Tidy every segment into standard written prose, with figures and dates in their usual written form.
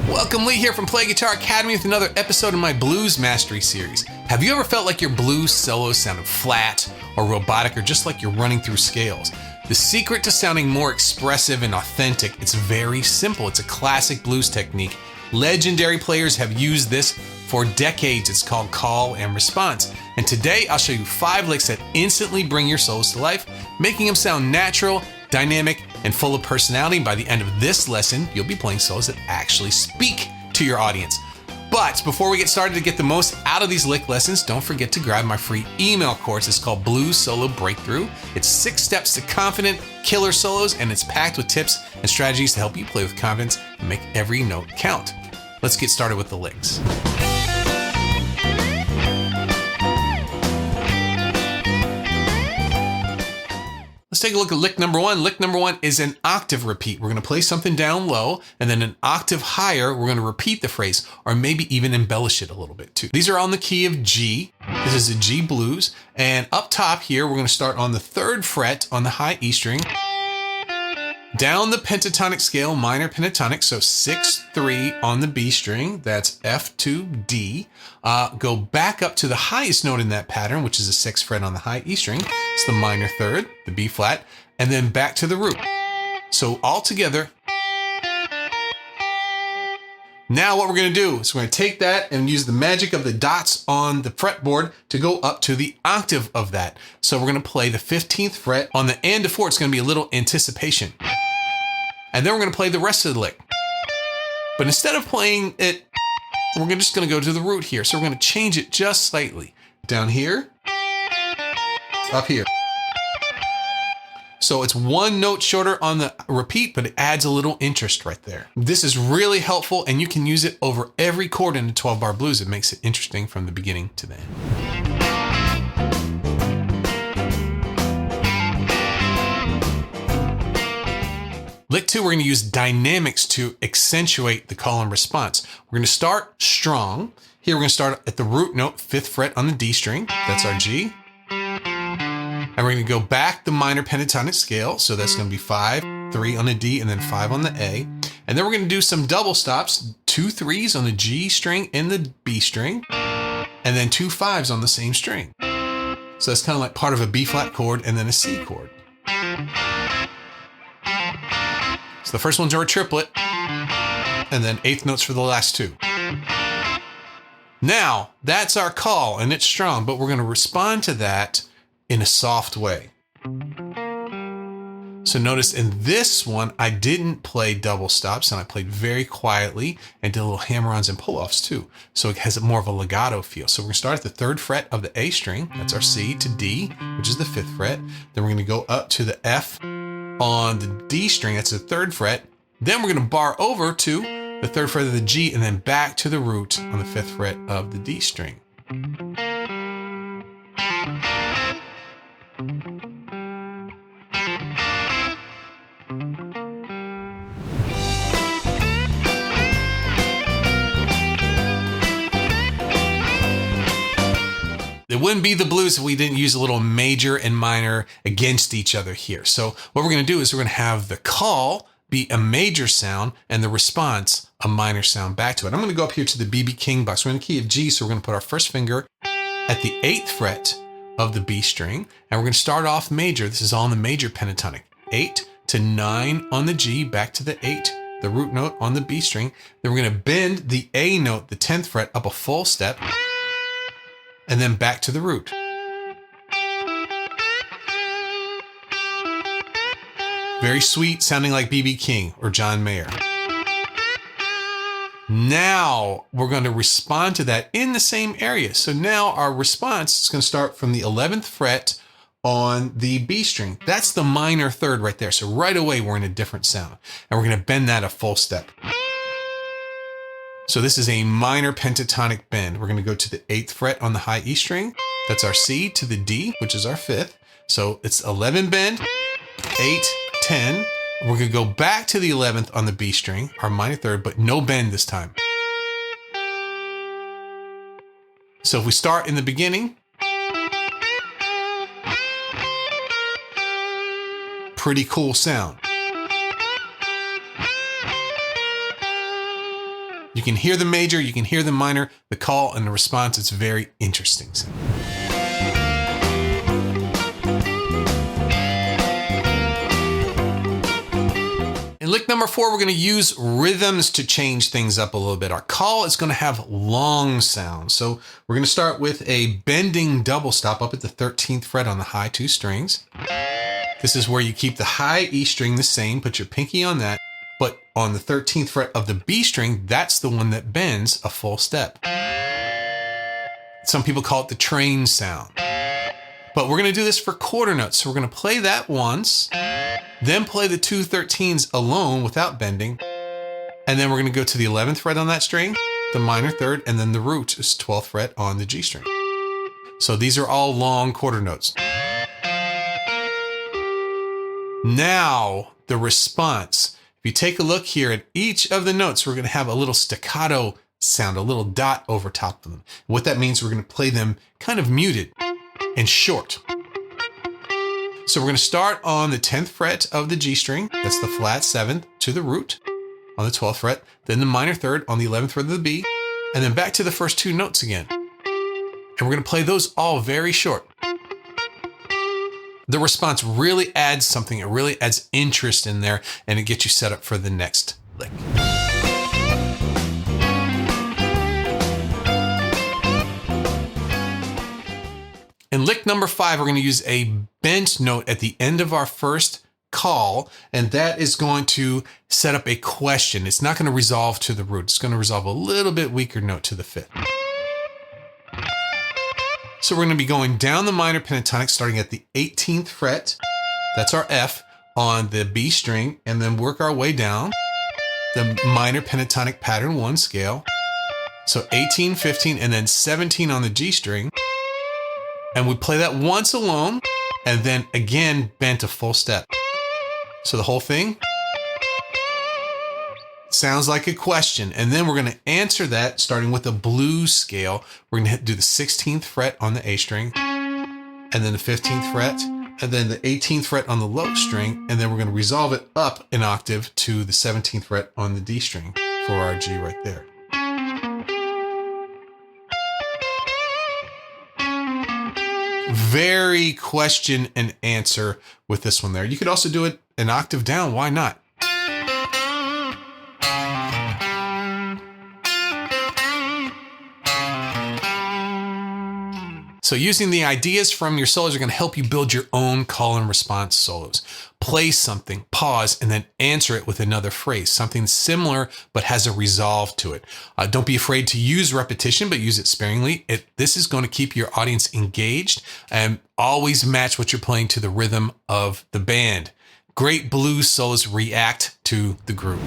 Welcome, Lee here from Play Guitar Academy with another episode of my Blues Mastery series. Have you ever felt like your blues solos sounded flat or robotic or just like you're running through scales? The secret to sounding more expressive and authentic, it's very simple. It's a classic blues technique. Legendary players have used this for decades. It's called call and response. And today I'll show you 5 licks that instantly bring your solos to life, making them sound natural, dynamic, and full of personality. By the end of this lesson, you'll be playing solos that actually speak to your audience. But before we get started, to get the most out of these lick lessons, don't forget to grab my free email course. It's called Blues Solo Breakthrough. It's 6 steps to confident, killer solos, and it's packed with tips and strategies to help you play with confidence and make every note count. Let's get started with the licks. Let's take a look at lick number 1. Lick number 1 is an octave repeat. We're going to play something down low, and then an octave higher, we're going to repeat the phrase, or maybe even embellish it a little bit too. These are on the key of G. This is a G blues. And up top here, we're going to start on the 3rd fret on the high E string. Down the pentatonic scale, minor pentatonic, so 6-3 on the B string, that's F to D. Go back up to the highest note in that pattern, which is the 6th fret on the high E string. It's the minor 3rd, the B flat, and then back to the root. So all together. Now what we're going to do is we're going to take that and use the magic of the dots on the fretboard to go up to the octave of that. So we're going to play the 15th fret. On the and to 4, it's going to be a little anticipation. And then we're going to play the rest of the lick. But instead of playing it, we're just going to go to the root here. So we're going to change it just slightly. Down here, up here. So it's 1 note shorter on the repeat, but it adds a little interest right there. This is really helpful, and you can use it over every chord in a 12-bar blues. It makes it interesting from the beginning to the end. Lick 2, we're going to use dynamics to accentuate the call and response. We're going to start strong. Here we're going to start at the root note, 5th fret on the D string. That's our G. And we're going to go back the minor pentatonic scale. So that's going to be 5, 3 on the D, and then 5 on the A. And then we're going to do some double stops, 2 3s on the G string and the B string, and then 2 5s on the same string. So that's kind of like part of a B flat chord and then a C chord. So the first ones are a triplet, and then 8th notes for the last 2. Now, that's our call, and it's strong, but we're going to respond to that in a soft way. So notice in this one, I didn't play double stops, and I played very quietly and did little hammer-ons and pull-offs too. So it has more of a legato feel. So we're going to start at the 3rd fret of the A string. That's our C to D, which is the 5th fret. Then we're going to go up to the F on the D string, that's the 3rd fret. Then we're going to bar over to the 3rd fret of the G and then back to the root on the 5th fret of the D string. It wouldn't be the blues if we didn't use a little major and minor against each other here. So what we're going to do is we're going to have the call be a major sound and the response a minor sound back to it. I'm going to go up here to the B.B. King box. We're in the key of G, so we're going to put our first finger at the 8th fret of the B string, and we're going to start off major. This is all in the major pentatonic. 8 to 9 on the G, back to the 8, the root note on the B string. Then we're going to bend the A note, the 10th fret, up a full step, and then back to the root. Very sweet, sounding like B.B. King or John Mayer. Now we're going to respond to that in the same area. So now our response is going to start from the 11th fret on the B string. That's the minor 3rd right there. So right away we're in a different sound, and we're going to bend that a full step. So this is a minor pentatonic bend. We're going to go to the 8th fret on the high E string. That's our C to the D, which is our 5th. So it's 11 bend, 8, 10. We're going to go back to the 11th on the B string, our minor 3rd, but no bend this time. So if we start in the beginning, pretty cool sound. You can hear the major, you can hear the minor, the call and the response. It's very interesting. In lick number 4, we're going to use rhythms to change things up a little bit. Our call is going to have long sounds. So we're going to start with a bending double stop up at the 13th fret on the high 2 strings. This is where you keep the high E string the same, put your pinky on that, but on the 13th fret of the B string, that's the one that bends a full step. Some people call it the train sound. But we're going to do this for quarter notes. So we're going to play that once, then play the 2 13s alone without bending. And then we're going to go to the 11th fret on that string, the minor third, and then the root is 12th fret on the G string. So these are all long quarter notes. Now, the response. If you take a look here at each of the notes, we're going to have a little staccato sound, a little dot over top of them. What that means, we're going to play them kind of muted and short. So we're going to start on the 10th fret of the G string. That's the flat 7th to the root on the 12th fret. Then the minor third on the 11th fret of the B. And then back to the first 2 notes again. And we're going to play those all very short. The response really adds something. It really adds interest in there, and it gets you set up for the next lick. In lick number 5, we're going to use a bent note at the end of our first call, and that is going to set up a question. It's not going to resolve to the root. It's going to resolve a little bit weaker note to the 5th. So we're going to be going down the minor pentatonic starting at the 18th fret. That's our F on the B string, and then work our way down the minor pentatonic pattern 1 scale. So 18, 15, and then 17 on the G string. And we play that once alone, and then again bent a full step. So the whole thing sounds like a question. And then we're going to answer that starting with a blues scale. We're going to do the 16th fret on the A string, and then the 15th fret, and then the 18th fret on the low string. And then we're going to resolve it up an octave to the 17th fret on the D string for our G right there. Very question and answer with this one there. You could also do it an octave down. Why not? So using the ideas from your solos are going to help you build your own call and response solos. Play something, pause, and then answer it with another phrase, something similar but has a resolve to it. Don't be afraid to use repetition, but use it sparingly. This is going to keep your audience engaged, and always match what you're playing to the rhythm of the band. Great blues solos react to the group.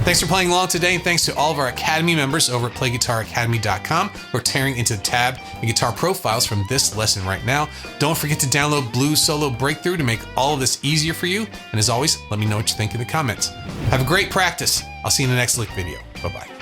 Thanks for playing along today, and thanks to all of our Academy members over at PlayGuitarAcademy.com who are tearing into the tab and guitar profiles from this lesson right now. Don't forget to download Blues Solo Breakthrough to make all of this easier for you. And as always, let me know what you think in the comments. Have a great practice. I'll see you in the next lick video. Bye-bye.